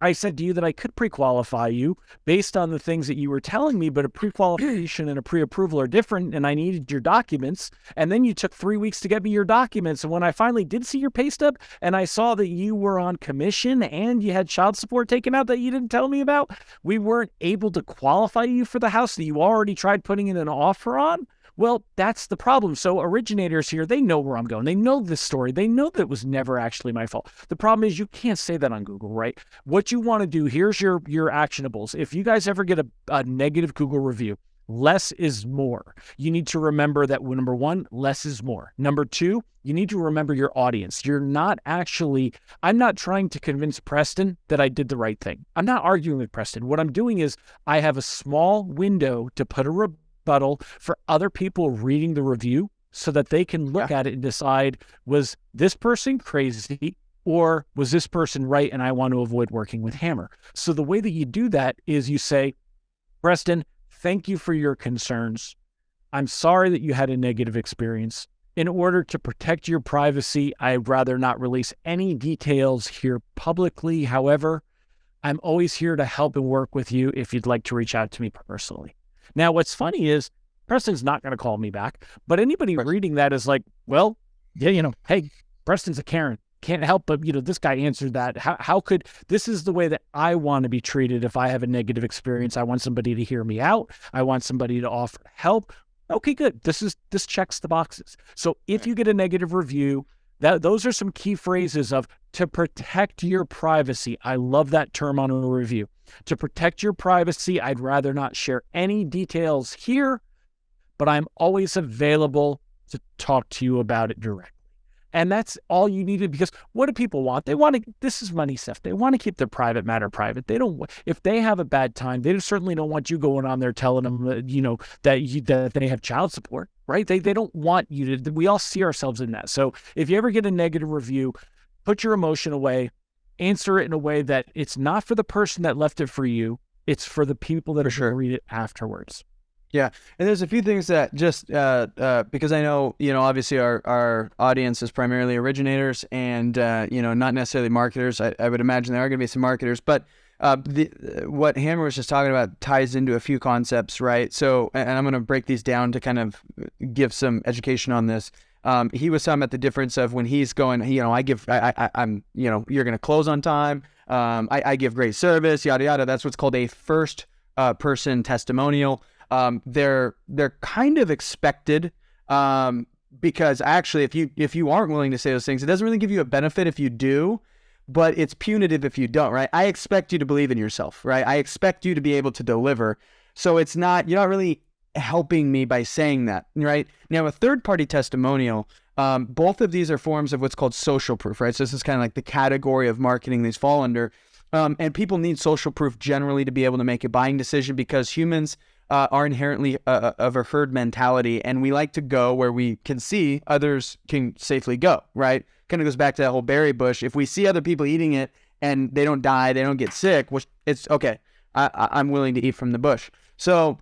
I said to you that I could pre-qualify you based on the things that you were telling me, but a pre-qualification and a pre-approval are different, and I needed your documents. And then you took 3 weeks to get me your documents. And when I finally did see your pay stub and I saw that you were on commission and you had child support taken out that you didn't tell me about, we weren't able to qualify you for the house that you already tried putting in an offer on. Well, that's the problem. So originators here, they know where I'm going. They know this story. They know that it was never actually my fault. The problem is you can't say that on Google, right? What you want to do, here's your actionables. If you guys ever get a negative Google review, less is more. You need to remember that, number one, less is more. Number two, you need to remember your audience. I'm not trying to convince Preston that I did the right thing. I'm not arguing with Preston. What I'm doing is I have a small window to put a rebuttal for other people reading the review so that they can look at it and decide, was this person crazy or was this person right and I want to avoid working with Hammer? So the way that you do that is you say, Preston, thank you for your concerns. I'm sorry that you had a negative experience. In order to protect your privacy, I'd rather not release any details here publicly. However, I'm always here to help and work with you if you'd like to reach out to me personally. Now, what's funny is Preston's not going to call me back, but anybody reading that is like, well, yeah, hey, Preston's a Karen. Can't help but, this guy answered that. How could, this is the way that I want to be treated if I have a negative experience. I want somebody to hear me out. I want somebody to offer help. Okay, good. This checks the boxes. So if you get a negative review, those are some key phrases of to protect your privacy. I love that term on a review. To protect your privacy, I'd rather not share any details here, but I'm always available to talk to you about it directly. And that's all you needed, because what do people want? This is money stuff. They want to keep their private matter private. They don't, if they have a bad time, they certainly don't want you going on there telling them, that they have child support, right? They don't want you to, we all see ourselves in that. So if you ever get a negative review, put your emotion away, answer it in a way that it's not for the person that left it for you. It's for the people that are going to read it afterwards. Yeah. And there's a few things that just, because I know, obviously our audience is primarily originators and, not necessarily marketers. I would imagine there are going to be some marketers, but what Hammer was just talking about ties into a few concepts, right? So, and I'm going to break these down to kind of give some education on this. He was talking about the difference of when he's going, I'm, you're going to close on time. I give great service, yada, yada. That's what's called a first person testimonial. They're kind of expected, because actually if you aren't willing to say those things, it doesn't really give you a benefit if you do, but it's punitive if you don't, right? I expect you to believe in yourself, right? I expect you to be able to deliver. So you're not really helping me by saying that, right? Now, a third-party testimonial, both of these are forms of what's called social proof, right? So this is kind of like the category of marketing these fall under. And people need social proof generally to be able to make a buying decision, because humans are inherently of a herd mentality, and we like to go where we can see others can safely go, right? Kind of goes back to that whole berry bush. If we see other people eating it and they don't die, they don't get sick, which it's okay. I'm willing to eat from the bush. So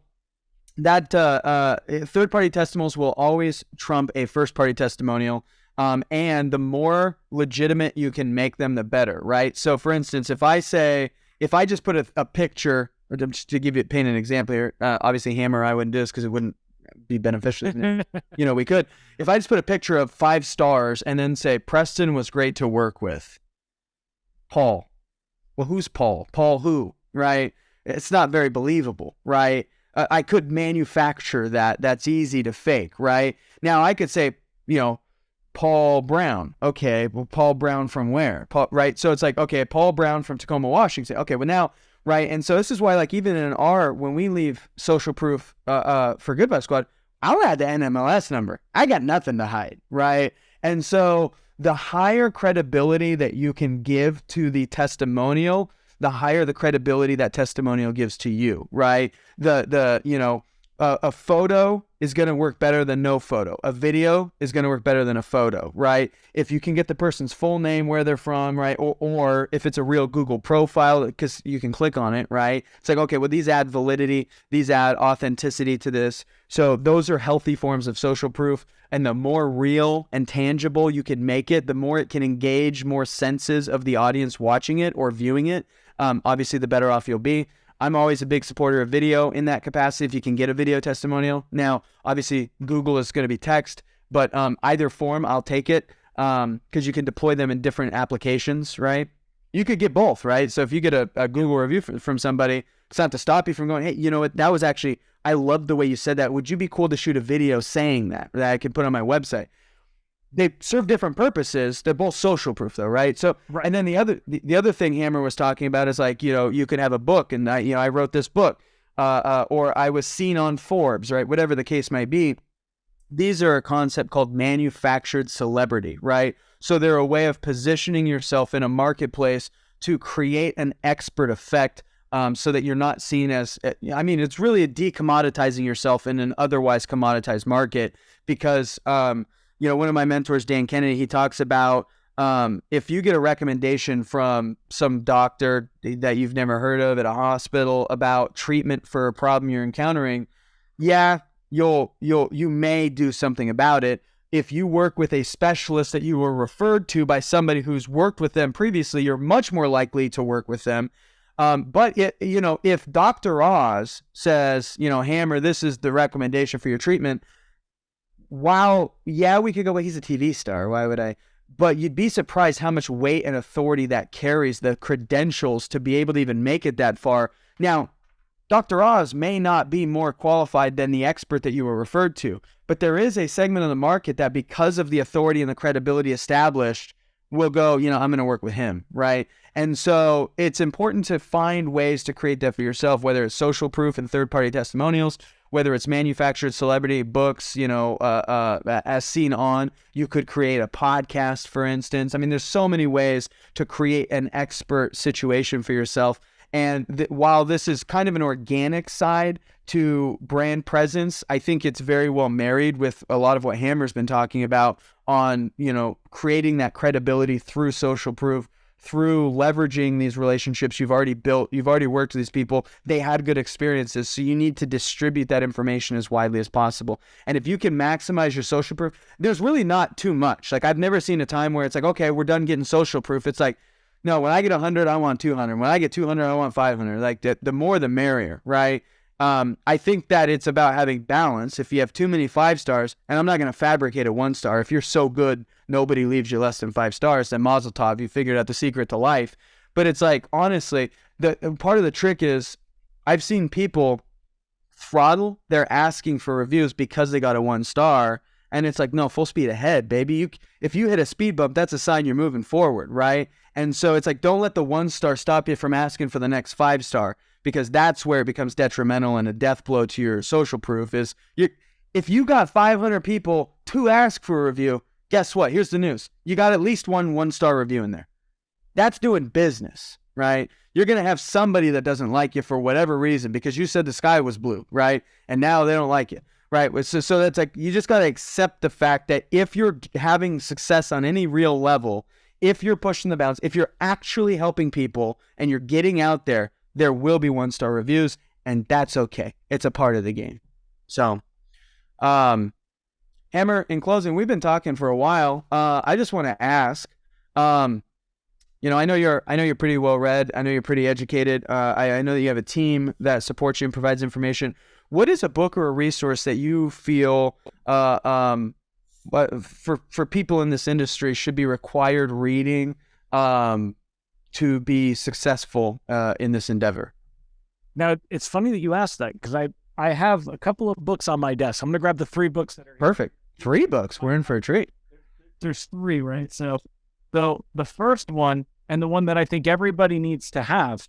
that third-party testimonials will always trump a first-party testimonial, and the more legitimate you can make them, the better, right? So, for instance, if I just put a picture, or just to paint an example here, obviously Hammer, I wouldn't do this because it wouldn't be beneficial. We could. If I just put a picture of 5 stars and then say, Preston was great to work with. Paul. Well, who's Paul? Paul who, right? It's not very believable, right? I could manufacture that. That's easy to fake, right? Now, I could say, Paul Brown. Okay, well, Paul Brown from where? Paul, right? So it's like, okay, Paul Brown from Tacoma, Washington. Okay, well now, right? And so this is why, like, even in when we leave social proof for Good Vibes Squad, I'll add the NMLS number. I got nothing to hide, right? And so the higher credibility that you can give to the testimonial, the higher the credibility that testimonial gives to you, right? A photo is going to work better than no photo. A video is going to work better than a photo, right? If you can get the person's full name, where they're from, right? Or if it's a real Google profile, because you can click on it, right? It's like, okay, well, these add validity, these add authenticity to this. So those are healthy forms of social proof. And the more real and tangible you can make it, the more it can engage more senses of the audience watching it or viewing it. Obviously, the better off you'll be. I'm always a big supporter of video in that capacity if you can get a video testimonial. Now, obviously, Google is going to be text, but either form, I'll take it because you can deploy them in different applications, right? You could get both, right? So if you get a Google review from somebody, it's not to stop you from going, hey, you know what? That was actually, I love the way you said that. Would you be cool to shoot a video saying that I could put on my website? They serve different purposes. They're both social proof though, right? So, right. And then the other thing Hammer was talking about is like, you could have a book and I wrote this book, or I was seen on Forbes, right? Whatever the case might be. These are a concept called manufactured celebrity, right? So they're a way of positioning yourself in a marketplace to create an expert effect, so that you're not seen as, it's really a decommoditizing yourself in an otherwise commoditized market because, one of my mentors, Dan Kennedy, he talks about if you get a recommendation from some doctor that you've never heard of at a hospital about treatment for a problem you're encountering, you may do something about it. If you work with a specialist that you were referred to by somebody who's worked with them previously, you're much more likely to work with them. But if Dr. Oz says, Hammer, this is the recommendation for your treatment, we could go, well, he's a TV star. Why would I? But you'd be surprised how much weight and authority that carries, the credentials to be able to even make it that far. Now, Dr. Oz may not be more qualified than the expert that you were referred to, but there is a segment of the market that because of the authority and the credibility established will go, I'm going to work with him, right? And so it's important to find ways to create that for yourself, whether it's social proof and third-party testimonials, whether it's manufactured celebrity books, as seen on, you could create a podcast, for instance. There's so many ways to create an expert situation for yourself. And while this is kind of an organic side to brand presence, I think it's very well married with a lot of what Hammer's been talking about on, creating that credibility through social proof, through leveraging these relationships you've already built. You've already worked with these people. They had good experiences. So you need to distribute that information as widely as possible. And if you can maximize your social proof, there's really not too much. Like I've never seen a time where it's like, okay, we're done getting social proof. It's like, no, when I get 100, I want 200. When I get 200, I want 500. Like the more, the merrier, right? I think that it's about having balance. If you have too many 5 stars, and I'm not going to fabricate a 1 star. If you're so good, nobody leaves you less than 5 stars, then mazel tov, you figured out the secret to life. But it's like, honestly, the part of the trick is I've seen people throttle their asking for reviews because they got a 1 star. And it's like, no, full speed ahead, baby. If you hit a speed bump, that's a sign you're moving forward, right? And so it's like, don't let the 1 star stop you from asking for the next 5 star, because that's where it becomes detrimental and a death blow to your social proof is if you got 500 people to ask for a review, guess what? Here's the news. You got at least one 1-star review in there. That's doing business, right? You're going to have somebody that doesn't like you for whatever reason because you said the sky was blue, right? And now they don't like you. Right. So that's like, you just got to accept the fact that if you're having success on any real level, if you're pushing the bounds, if you're actually helping people and you're getting out there, there will be 1-star reviews, and that's okay. It's a part of the game. So, Hammer, in closing, we've been talking for a while. I just want to ask, I know you're pretty well read. I know you're pretty educated. I know that you have a team that supports you and provides information. What is a book or a resource that you feel for people in this industry should be required reading to be successful in this endeavor? Now, it's funny that you asked that because I have a couple of books on my desk. I'm going to grab the 3 books that are here. Perfect. 3 books. We're in for a treat. there's three, right? So the first one, and the one that I think everybody needs to have,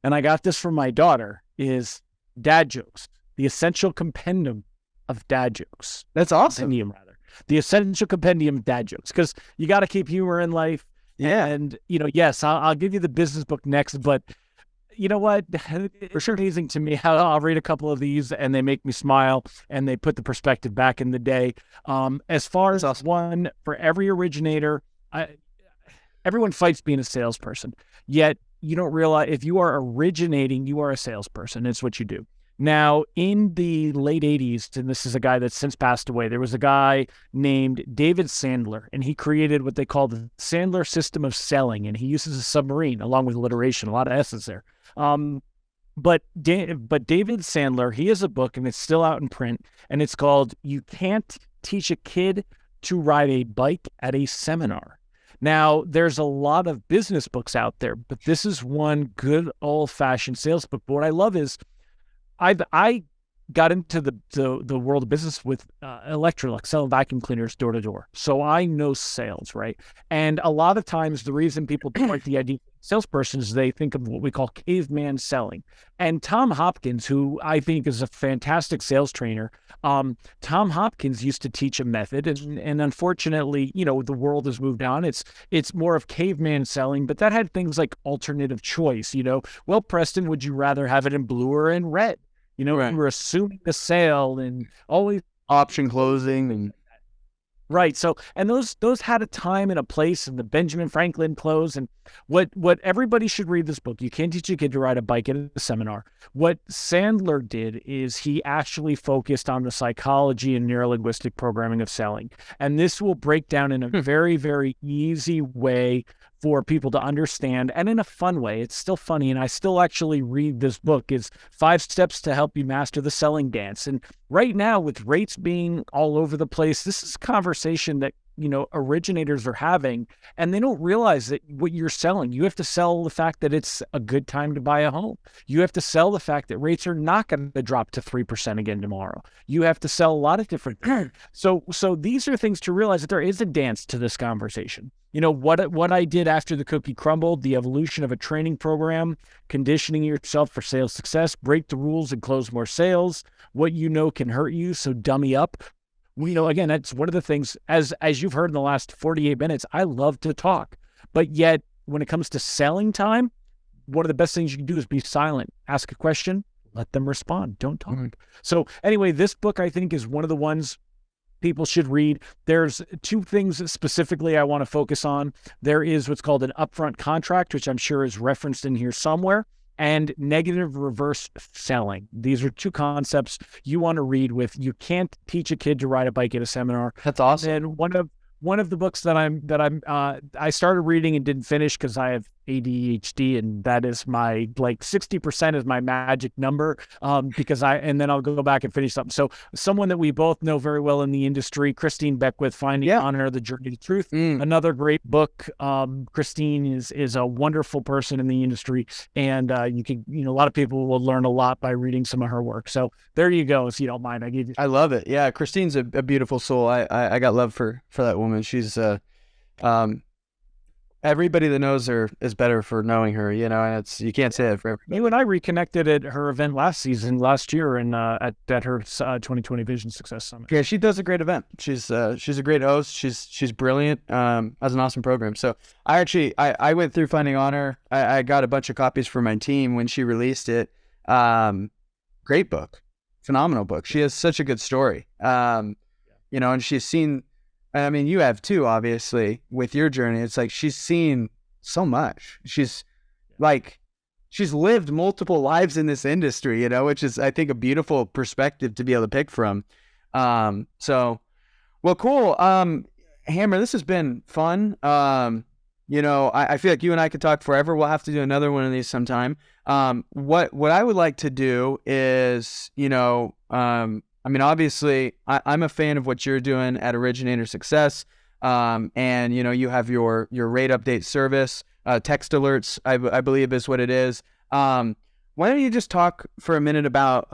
and I got this from my daughter, is dad jokes, the essential compendium of dad jokes. That's awesome. Compendium, rather. The essential compendium of dad jokes, because you got to keep humor in life. Yeah. And, yes, I'll give you the business book next, but you know what? It's amazing to me how I'll read a couple of these and they make me smile and they put the perspective back in the day. As far as awesome. One for every originator, everyone fights being a salesperson, yet you don't realize if you are originating, you are a salesperson. It's what you do. Now, in the late 80s, and this is a guy that's since passed away, there was a guy named David Sandler, and he created what they call the Sandler system of selling, and he uses a submarine along with alliteration, a lot of S's there. But David Sandler, he has a book, and it's still out in print, and it's called "You Can't Teach a Kid to Ride a Bike at a Seminar." Now, there's a lot of business books out there, but this is one good old-fashioned sales book. But what I love is I got into the world of business with Electrolux, selling vacuum cleaners door to door. So I know sales, right? And a lot of times the reason people don't like the idea of salesperson is they think of what we call caveman selling. And Tom Hopkins, who I think is a fantastic sales trainer, Tom Hopkins used to teach a method, and unfortunately, the world has moved on. It's more of caveman selling, but that had things like alternative choice. Well, Preston, would you rather have it in blue or in red? Right. We were assuming the sale and always option closing and right. So, and those had a time and a place, and the Benjamin Franklin close. And what everybody should read this book. You Can't Teach a Kid to Ride a Bike at a Seminar. What Sandler did is he actually focused on the psychology and neurolinguistic programming of selling, and this will break down in a very, very easy way for people to understand, and in a fun way. It's still funny, and I still actually read this book. It's 5 Steps to Help You Master the Selling Dance. And right now, with rates being all over the place, this is a conversation that originators are having, and they don't realize that what you're selling, you have to sell the fact that it's a good time to buy a home. You have to sell the fact that rates are not going to drop to 3% again tomorrow. You have to sell a lot of different things. So these are things to realize, that there is a dance to this conversation. What I did after the cookie crumbled, the evolution of a training program, conditioning yourself for sales success, break the rules and close more sales. What can hurt you, so dummy up. Again, that's one of the things, as you've heard in the last 48 minutes, I love to talk. But yet, when it comes to selling time, one of the best things you can do is be silent. Ask a question, let them respond. Don't talk. Mm-hmm. So anyway, this book, I think, is one of the ones people should read. There's 2 things specifically I want to focus on. There is what's called an upfront contract, which I'm sure is referenced in here somewhere, and negative reverse selling. These are 2 concepts you want to read with You Can't Teach a Kid to Ride a Bike at a Seminar. That's awesome. And one of the books that I started reading and didn't finish because I have ADHD, and that is my 60% is my magic number. And then I'll go back and finish something. So someone that we both know very well in the industry, Christine Beckwith, Finding Honor, The Journey to Truth. Another great book. Christine is a wonderful person in the industry, and you can a lot of people will learn a lot by reading some of her work. So there you go. If you don't mind, I love it. Yeah, Christine's a beautiful soul. I got love for that woman. She's everybody that knows her is better for knowing her, and you can't say it for everybody. You and I reconnected at her event last year and at her 2020 Vision Success Summit. Yeah, she does a great event. She's a great host. She's brilliant. Has an awesome program. So I went through Finding Honor. I got a bunch of copies for my team when she released it. Great book, phenomenal book. She has such a good story. And she's seen. I mean, you have too, obviously, with your journey. It's like she's seen so much. She's lived multiple lives in this industry, which is, I think, a beautiful perspective to be able to pick from. Well, cool. Hammer, this has been fun. I feel like you and I could talk forever. We'll have to do another one of these sometime. What I would like to do is, obviously, I'm a fan of what you're doing at Originator Success, and you have your rate update service, text alerts, I believe is what it is. Why don't you just talk for a minute about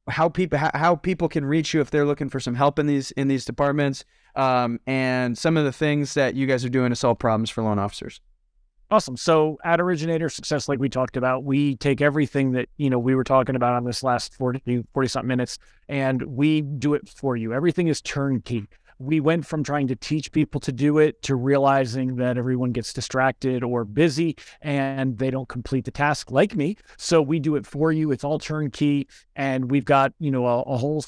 how people can reach you if they're looking for some help in these departments, and some of the things that you guys are doing to solve problems for loan officers. Awesome. So at Originator Success, like we talked about, we take everything that, we were talking about on this last 40 something minutes, and we do it for you. Everything is turnkey. We went from trying to teach people to do it to realizing that everyone gets distracted or busy and they don't complete the task like me. So we do it for you. It's all turnkey. And we've got, a whole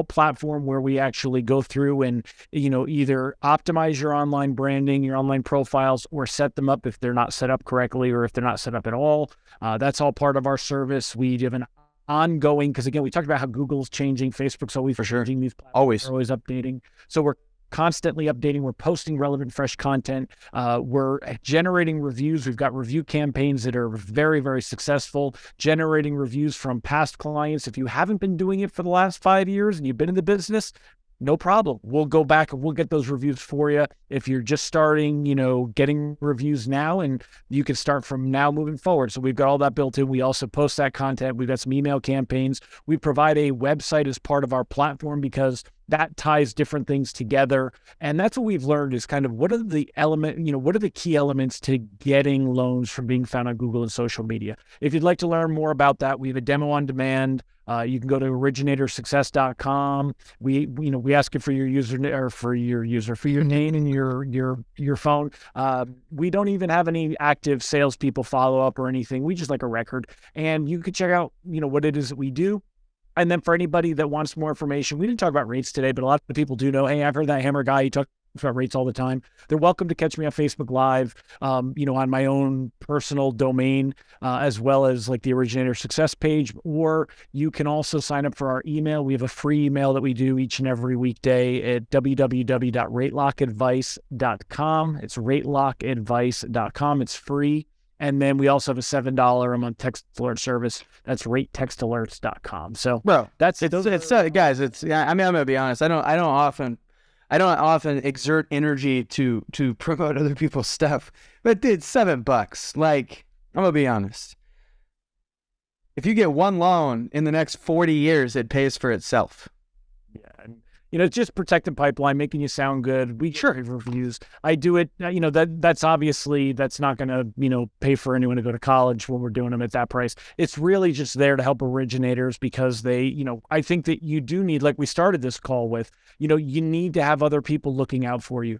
platform where we actually go through and, either optimize your online branding, your online profiles, or set them up if they're not set up correctly or if they're not set up at all. That's all part of our service. We have an ongoing, because again, we talked about how Google's changing, Facebook's always changing, these platforms are always updating. So we're constantly updating. We're posting relevant, fresh content. We're generating reviews. We've got review campaigns that are very, very successful, generating reviews from past clients. If you haven't been doing it for the last 5 years and you've been in the business, no problem. We'll go back and we'll get those reviews for you. If you're just starting, getting reviews now, and you can start from now moving forward. So we've got all that built in. We also post that content. We've got some email campaigns. We provide a website as part of our platform because that ties different things together. And that's what we've learned is kind of what are the key elements to getting loans from being found on Google and social media. If you'd like to learn more about that, we have a demo on demand. You can go to originatorssuccess.com. We ask you for your for your name and your phone. We don't even have any active salespeople follow up or anything. We just like a record, and you can check out what it is that we do. And then for anybody that wants more information, we didn't talk about rates today, but a lot of people do know, hey, I've heard that Hammer guy, he talks about rates all the time. They're welcome to catch me on Facebook Live, on my own personal domain, as well as like the Originator Success page, or you can also sign up for our email. We have a free email that we do each and every weekday at www.ratelockadvice.com. It's ratelockadvice.com. It's free. And then we also have a $7 a month text alert service. That's ratetextalerts.com. So, bro, guys. I'm gonna be honest. I don't often exert energy to promote other people's stuff. But dude, $7. Like, I'm gonna be honest. If you get one loan in the next 40 years, it pays for itself. Yeah. Just protecting pipeline, making you sound good. We sure have reviews. I do it, that's obviously, that's not going to, pay for anyone to go to college when we're doing them at that price. It's really just there to help originators because they, I think that you do need, like we started this call with, you need to have other people looking out for you.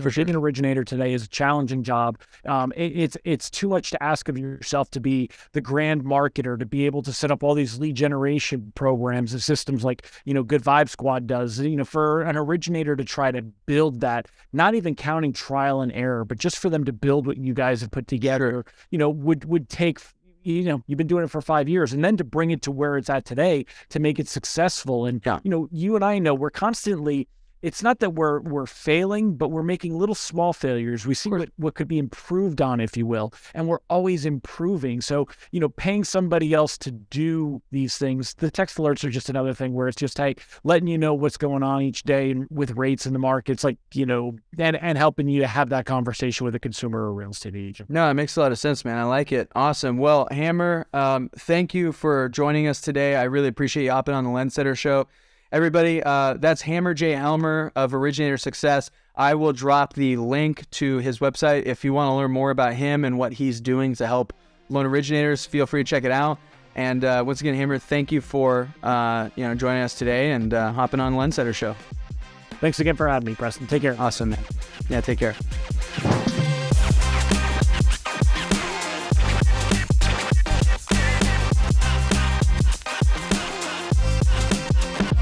For sure. Being an originator today is a challenging job. It's too much to ask of yourself to be the grand marketer, to be able to set up all these lead generation programs and systems like, Good Vibe Squad does, for an originator to try to build that, not even counting trial and error, but just for them to build what you guys have put together, would take, you've been doing it for 5 years, and then to bring it to where it's at today, to make it successful. And, you and I know we're constantly, it's not that we're failing, but we're making little small failures. We see what could be improved on, if you will, and we're always improving. So, paying somebody else to do these things, the text alerts are just another thing where it's just, hey, letting you know what's going on each day with rates in the markets, like, and helping you to have that conversation with a consumer or real estate agent. No, it makes a lot of sense, man. I like it. Awesome. Well, Hammer, thank you for joining us today. I really appreciate you hopping on the Lendsetter show. Everybody, that's Hammer J. Helmer of Originator Success. I will drop the link to his website. If you want to learn more about him and what he's doing to help loan originators, feel free to check it out. And once again, Hammer, thank you for joining us today and hopping on the Lendsetter show. Thanks again for having me, Preston. Take care. Awesome, man. Yeah, take care.